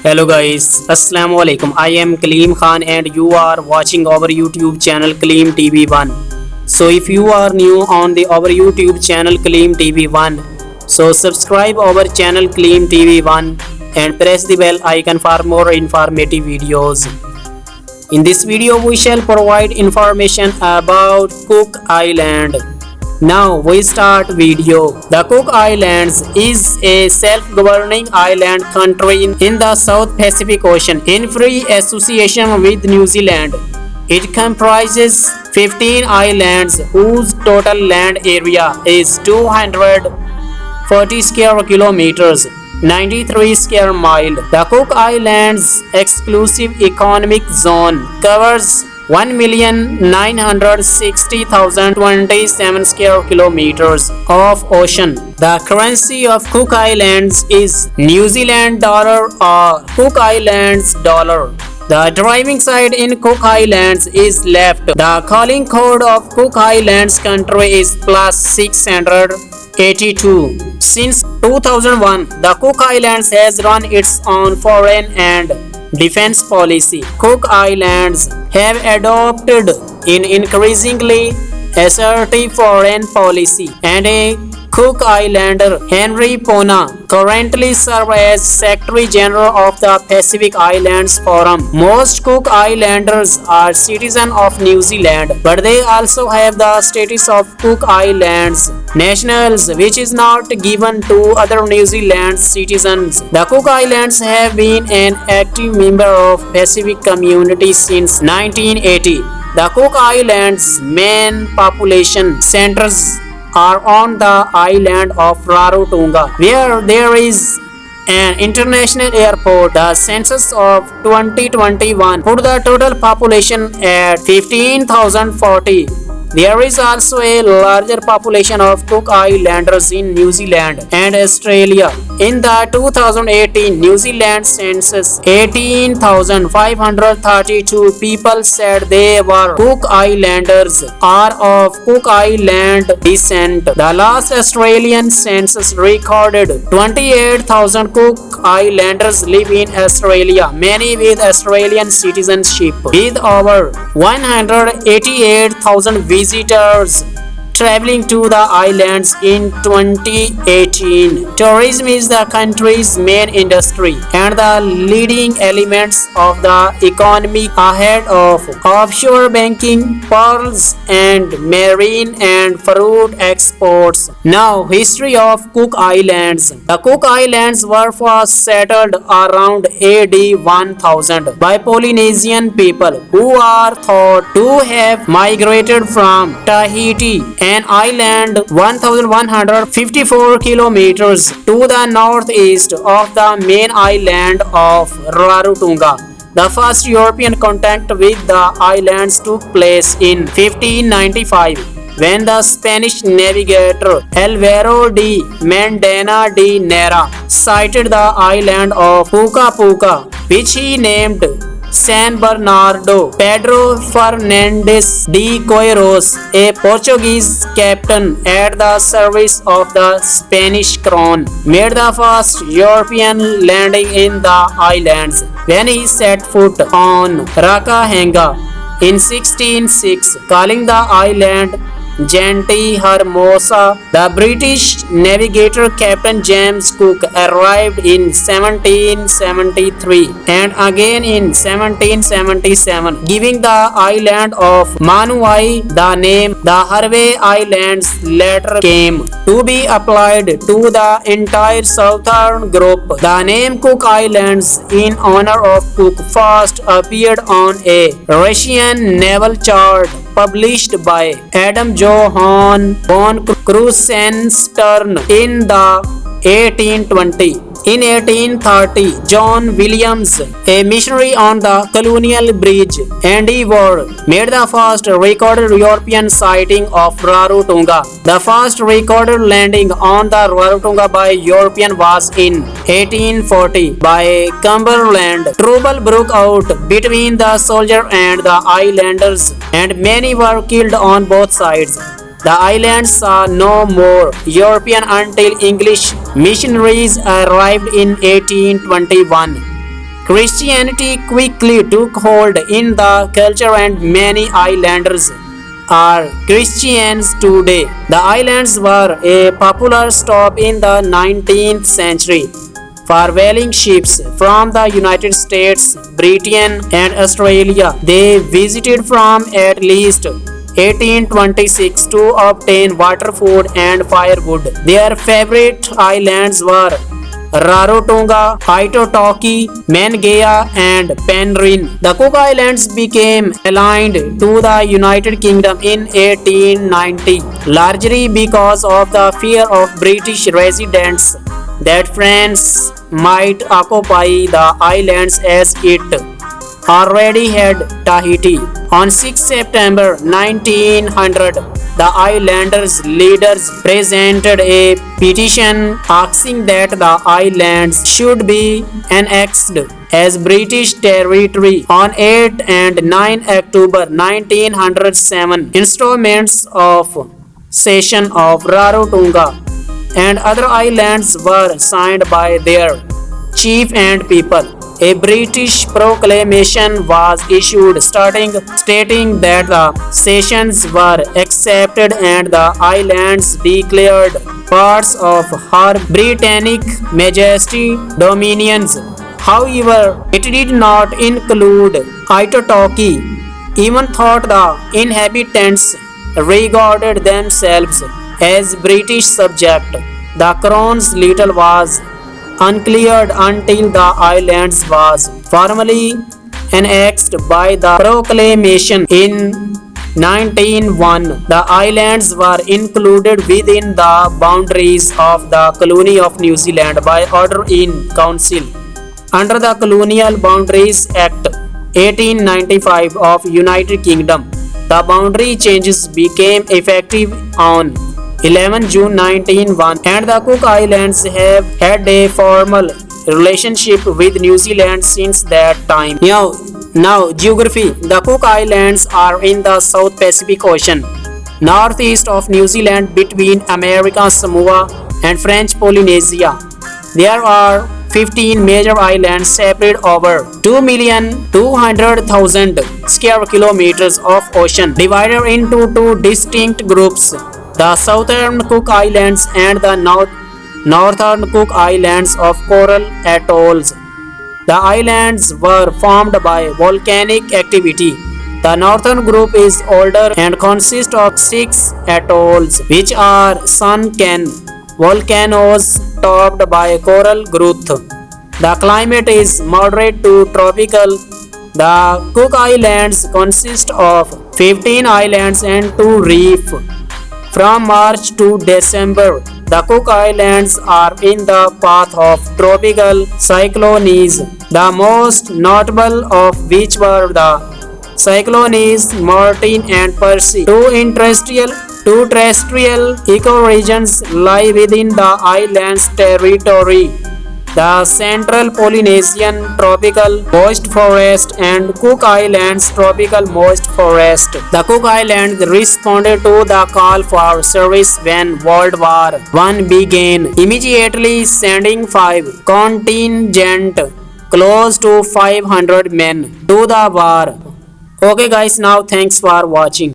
Hello guys, Assalam-o-alaikum. I am Kaleem Khan and you are watching our YouTube channel Kaleem TV1. So if you are new on our YouTube channel Kaleem TV1, so subscribe our channel Kaleem TV1 and press the bell icon for more informative videos. In this video we shall provide information about Cook Island. Now we start video. The Cook Islands is a self-governing island country in the South Pacific Ocean in free association with New Zealand. It comprises 15 islands whose total land area is 240 square kilometers, 93 square miles. The Cook Islands exclusive economic zone covers 1,960,027 square kilometers of ocean. The currency of Cook Islands is New Zealand dollar or Cook Islands dollar. The driving side in Cook Islands is left. The calling code of Cook Islands country is +682. Since 2001, the Cook Islands has run its own foreign and defense policy. Cook Islands have adopted an increasingly assertive foreign policy, and a Cook Islander, Henry Pona, currently serves as Secretary General of the Pacific Islands Forum. Most Cook Islanders are citizens of New Zealand, but they also have the status of Cook Islands nationals, which is not given to other New Zealand citizens. The Cook Islands have been an active member of Pacific community since 1980. The Cook Islands' main population centers are on the island of Rarotonga, where there is an international airport. The census of 2021 put the total population at 15,040. There is also a larger population of Cook Islanders in New Zealand and Australia. In the 2018 New Zealand census, 18,532 people said they were Cook Islanders or of Cook Island descent. The last Australian census recorded 28,000 Cook Islanders live in Australia, many with Australian citizenship, with over 188,000 visitors traveling to the islands in 2018. Tourism is the country's main industry and the leading elements of the economy ahead of offshore banking, pearls and marine and fruit exports. Now, history of Cook Islands. The Cook Islands were first settled around AD 1000 by Polynesian people who are thought to have migrated from Tahiti, an island 1,154 kilometers to the northeast of the main island of Rarotonga. The first European contact with the islands took place in 1595 when the Spanish navigator Alvaro de Mendana de Nera sighted the island of Puka Puka, which he named San Bernardo. Pedro Fernandes de Queiroz, a Portuguese captain at the service of the Spanish crown, made the first European landing in the islands when he set foot on Rakahanga in 1606, calling the island Gente Hermosa. The British navigator Captain James Cook arrived in 1773 and again in 1777, giving the island of Manuai the name. The Hervey Islands later came to be applied to the entire southern group. The name Cook Islands in honor of Cook first appeared on a Russian naval chart published by Adam Johann von Krusenstern in the 1820. In 1830, John Williams, a missionary on the colonial bridge Endeavour, made the first recorded European sighting of Rarotonga. The first recorded landing on the Rarotonga by European was in 1840 by Cumberland. Trouble broke out between the soldier and the islanders, and many were killed on both sides. The islands saw no more European until English missionaries arrived in 1821. Christianity quickly took hold in the culture and many islanders are Christians today. The islands were a popular stop in the 19th century for whaling ships from the United States, Britain, and Australia. They visited from at least 1826 to obtain water, food, and firewood. Their favorite islands were Rarotonga, Aitotoki, Mangea, and Penryn. The Cook Islands became aligned to the United Kingdom in 1890, largely because of the fear of British residents that France might occupy the islands as it already had Tahiti. On 6 September 1900, the islanders' leaders presented a petition asking that the islands should be annexed as British territory. On 8 and 9 October 1907, installments of cession of Rarotonga and other islands were signed by their chief and people. A British proclamation was issued stating that the cessions were accepted and the islands declared parts of Her Britannic Majesty dominions. However, it did not include Aitotoki, even though the inhabitants regarded themselves as British subjects. The Crown's little was uncleared until the islands was formally annexed by the proclamation in 1901. The islands were included within the boundaries of the colony of New Zealand by order in council under the Colonial Boundaries Act 1895 of United Kingdom. The boundary changes became effective on 11 June 1901 and the Cook Islands have had a formal relationship with New Zealand since that time. Now geography. The Cook Islands are in the South Pacific Ocean, northeast of New Zealand between American Samoa and French Polynesia. There are 15 major islands spread over 2,200,000 square kilometers of ocean, divided into two distinct groups: the Southern Cook Islands and the Northern Cook Islands of coral atolls. The islands were formed by volcanic activity. The northern group is older and consists of 6 atolls, which are sunken volcanoes topped by coral growth. The climate is moderate to tropical. The Cook Islands consist of 15 islands and 2 reefs. From March to December, the Cook Islands are in the path of tropical cyclones, the most notable of which were the cyclones Martin and Percy. Two terrestrial ecoregions lie within the island's territory: the Central Polynesian tropical moist forest and Cook Islands tropical moist forest. The Cook Islands responded to the call for service when World War I began, immediately sending 5 contingent close to 500 men to the war. Okay guys, now thanks for watching.